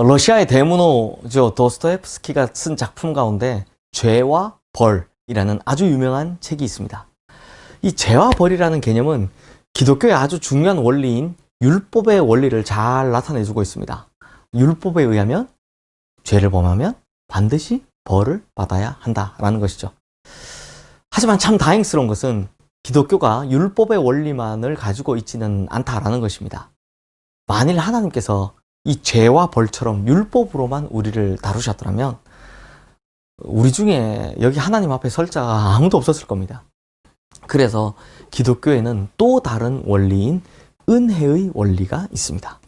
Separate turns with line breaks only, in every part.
러시아의 대문호죠. 도스토옙스키가 쓴 작품 가운데 죄와 벌이라는 아주 유명한 책이 있습니다. 이 죄와 벌이라는 개념은 기독교의 아주 중요한 원리인 율법의 원리를 잘 나타내주고 있습니다. 율법에 의하면 죄를 범하면 반드시 벌을 받아야 한다라는 것이죠. 하지만 참 다행스러운 것은 기독교가 율법의 원리만을 가지고 있지는 않다라는 것입니다. 만일 하나님께서 이 죄와 벌처럼 율법으로만 우리를 다루셨더라면 우리 중에 여기 하나님 앞에 설 자가 아무도 없었을 겁니다. 그래서 기독교에는 또 다른 원리인 은혜의 원리가 있습니다.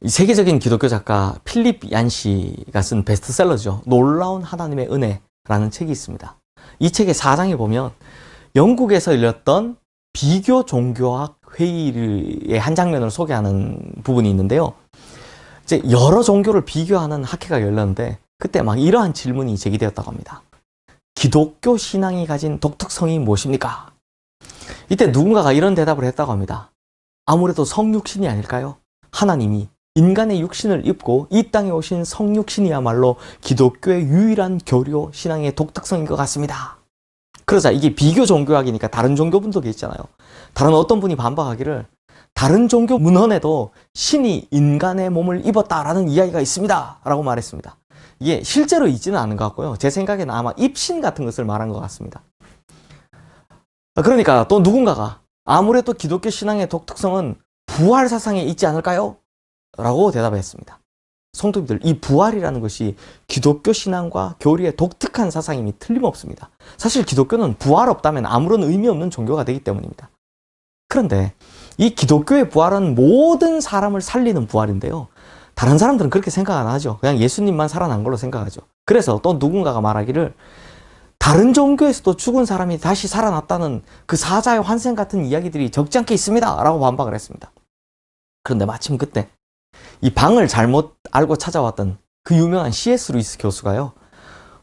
이 세계적인 기독교 작가 필립 얀시가 쓴 베스트셀러죠. 놀라운 하나님의 은혜라는 책이 있습니다. 이 책의 4장에 보면 영국에서 열렸던 비교 종교학 회의의 한 장면을 소개하는 부분이 있는데요. 이제 여러 종교를 비교하는 학회가 열렸는데 그때 막 이러한 질문이 제기되었다고 합니다. 기독교 신앙이 가진 독특성이 무엇입니까? 이때 누군가가 이런 대답을 했다고 합니다. 아무래도 성육신이 아닐까요? 하나님이 인간의 육신을 입고 이 땅에 오신 성육신이야말로 기독교의 유일한 교류 신앙의 독특성인 것 같습니다. 그러자 이게 비교 종교학이니까 다른 종교분들도 있잖아요. 다른 어떤 분이 반박하기를 다른 종교 문헌에도 신이 인간의 몸을 입었다라는 이야기가 있습니다 라고 말했습니다. 이게 실제로 있지는 않은 것 같고요. 제 생각에는 아마 입신 같은 것을 말한 것 같습니다. 그러니까 또 누군가가 아무래도 기독교 신앙의 독특성은 부활 사상에 있지 않을까요? 라고 대답했습니다. 성도님들, 이 부활이라는 것이 기독교 신앙과 교리의 독특한 사상임이 틀림없습니다. 사실 기독교는 부활 없다면 아무런 의미 없는 종교가 되기 때문입니다. 그런데 이 기독교의 부활은 모든 사람을 살리는 부활인데요. 다른 사람들은 그렇게 생각 안 하죠. 그냥 예수님만 살아난 걸로 생각하죠. 그래서 또 누군가가 말하기를 다른 종교에서도 죽은 사람이 다시 살아났다는 그 사자의 환생 같은 이야기들이 적지 않게 있습니다 라고 반박을 했습니다. 그런데 마침 그때 이 방을 잘못 알고 찾아왔던 그 유명한 C.S. 루이스 교수가요,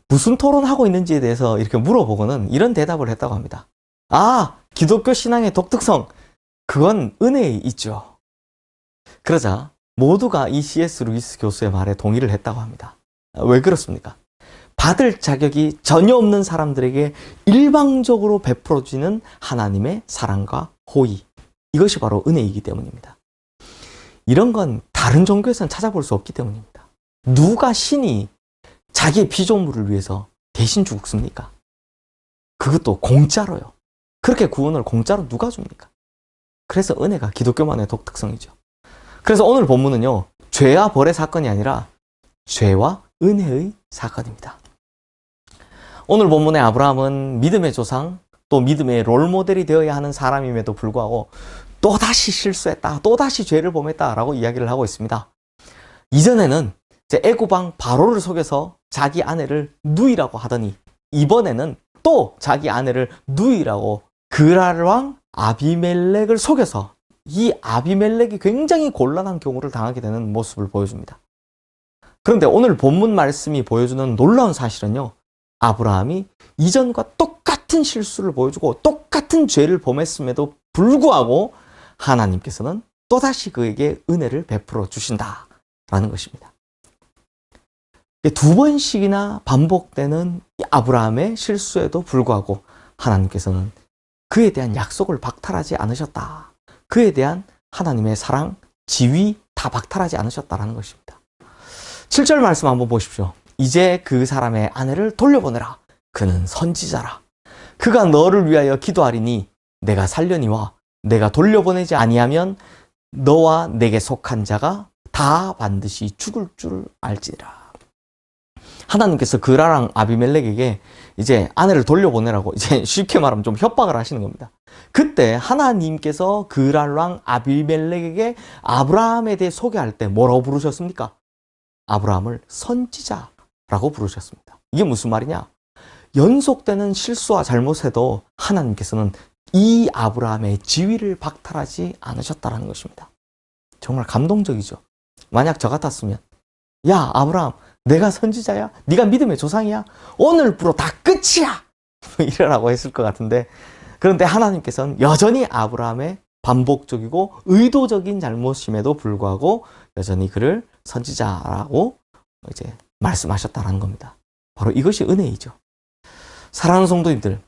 무슨 토론하고 있는지에 대해서 이렇게 물어보고는 이런 대답을 했다고 합니다. 아, 기독교 신앙의 독특성, 그건 은혜에 있죠. 그러자 모두가 이 C.S. 루이스 교수의 말에 동의를 했다고 합니다. 왜 그렇습니까? 받을 자격이 전혀 없는 사람들에게 일방적으로 베풀어지는 하나님의 사랑과 호의, 이것이 바로 은혜이기 때문입니다. 이런 건 다른 종교에서는 찾아볼 수 없기 때문입니다. 누가 신이 자기의 피조물을 위해서 대신 죽습니까? 그것도 공짜로요. 그렇게 구원을 공짜로 누가 줍니까? 그래서 은혜가 기독교만의 독특성이죠. 그래서 오늘 본문은요, 죄와 벌의 사건이 아니라 죄와 은혜의 사건입니다. 오늘 본문의 아브라함은 믿음의 조상, 또 믿음의 롤모델이 되어야 하는 사람임에도 불구하고 또다시 실수했다, 또다시 죄를 범했다라고 이야기를 하고 있습니다. 이전에는 애굽왕 바로를 속여서 자기 아내를 누이라고 하더니 이번에는 또 자기 아내를 누이라고 그랄왕 아비멜렉을 속여서 이 아비멜렉이 굉장히 곤란한 경우를 당하게 되는 모습을 보여줍니다. 그런데 오늘 본문 말씀이 보여주는 놀라운 사실은요, 아브라함이 이전과 똑같은 실수를 보여주고 똑같은 죄를 범했음에도 불구하고 하나님께서는 또다시 그에게 은혜를 베풀어 주신다라는 것입니다. 두 번씩이나 반복되는 아브라함의 실수에도 불구하고 하나님께서는 그에 대한 약속을 박탈하지 않으셨다. 그에 대한 하나님의 사랑, 지위 다 박탈하지 않으셨다라는 것입니다. 7절 말씀 한번 보십시오. 이제 그 사람의 아내를 돌려보내라. 그는 선지자라. 그가 너를 위하여 기도하리니 내가 살려니와 내가 돌려보내지 아니하면 너와 내게 속한 자가 다 반드시 죽을 줄 알지라. 하나님께서 그랄왕 아비멜렉에게 이제 아내를 돌려보내라고 이제 쉽게 말하면 좀 협박을 하시는 겁니다. 그때 하나님께서 그랄왕 아비멜렉에게 아브라함에 대해 소개할 때 뭐라고 부르셨습니까? 아브라함을 선지자라고 부르셨습니다. 이게 무슨 말이냐? 연속되는 실수와 잘못에도 하나님께서는 이 아브라함의 지위를 박탈하지 않으셨다는 것입니다. 정말 감동적이죠. 만약 저 같았으면, 야 아브라함, 내가 선지자야? 네가 믿음의 조상이야? 오늘부로 다 끝이야! 이러라고 했을 것 같은데, 그런데 하나님께서는 여전히 아브라함의 반복적이고 의도적인 잘못임에도 불구하고 여전히 그를 선지자라고 이제 말씀하셨다라는 겁니다. 바로 이것이 은혜이죠. 사랑하는 성도님들,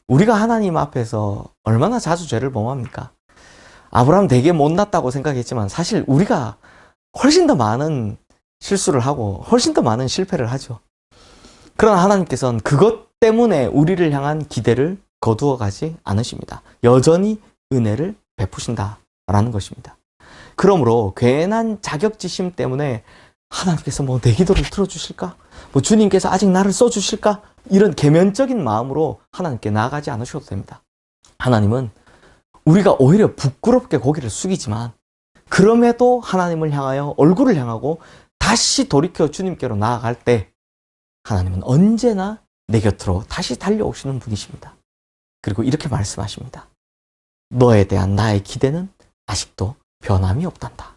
우리가 하나님 앞에서 얼마나 자주 죄를 범합니까? 아브라함 되게 못났다고 생각했지만 사실 우리가 훨씬 더 많은 실수를 하고 훨씬 더 많은 실패를 하죠. 그러나 하나님께서는 그것 때문에 우리를 향한 기대를 거두어 가지 않으십니다. 여전히 은혜를 베푸신다라는 것입니다. 그러므로 괜한 자격지심 때문에 하나님께서 뭐 내 기도를 들어주실까? 뭐 주님께서 아직 나를 써주실까? 이런 계면적인 마음으로 하나님께 나아가지 않으셔도 됩니다. 하나님은 우리가 오히려 부끄럽게 고개를 숙이지만 그럼에도 하나님을 향하여 얼굴을 향하고 다시 돌이켜 주님께로 나아갈 때 하나님은 언제나 내 곁으로 다시 달려오시는 분이십니다. 그리고 이렇게 말씀하십니다. 너에 대한 나의 기대는 아직도 변함이 없단다.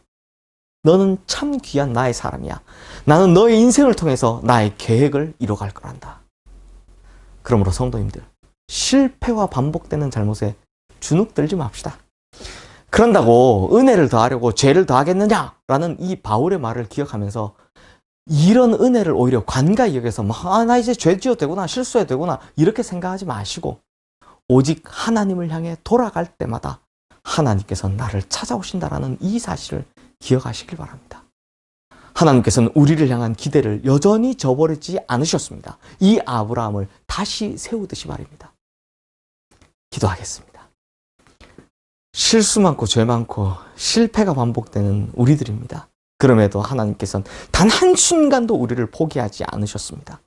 너는 참 귀한 나의 사람이야. 나는 너의 인생을 통해서 나의 계획을 이뤄갈 거란다. 그러므로 성도님들, 실패와 반복되는 잘못에 주눅들지 맙시다. 그런다고 은혜를 더하려고 죄를 더하겠느냐라는 이 바울의 말을 기억하면서 이런 은혜를 오히려 관가히 여겨서 나 이제 죄 지어도 되구나, 실수해도 되구나 이렇게 생각하지 마시고 오직 하나님을 향해 돌아갈 때마다 하나님께서는 나를 찾아오신다라는 이 사실을 기억하시길 바랍니다. 하나님께서는 우리를 향한 기대를 여전히 저버리지 않으셨습니다. 이 아브라함을 다시 세우듯이 말입니다. 기도하겠습니다. 실수 많고 죄 많고 실패가 반복되는 우리들입니다. 그럼에도 하나님께서는 단 한순간도 우리를 포기하지 않으셨습니다.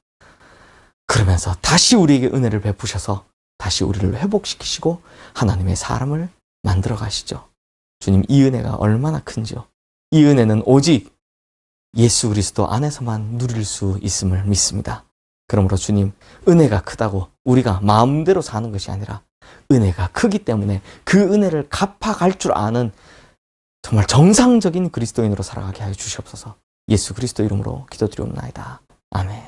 그러면서 다시 우리에게 은혜를 베푸셔서 다시 우리를 회복시키시고 하나님의 사람을 만들어 가시죠. 주님, 이 은혜가 얼마나 큰지요. 이 은혜는 오직 예수 그리스도 안에서만 누릴 수 있음을 믿습니다. 그러므로 주님, 은혜가 크다고 우리가 마음대로 사는 것이 아니라 은혜가 크기 때문에 그 은혜를 갚아갈 줄 아는 정말 정상적인 그리스도인으로 살아가게 하여 주시옵소서. 예수 그리스도 이름으로 기도드리옵나이다. 아멘.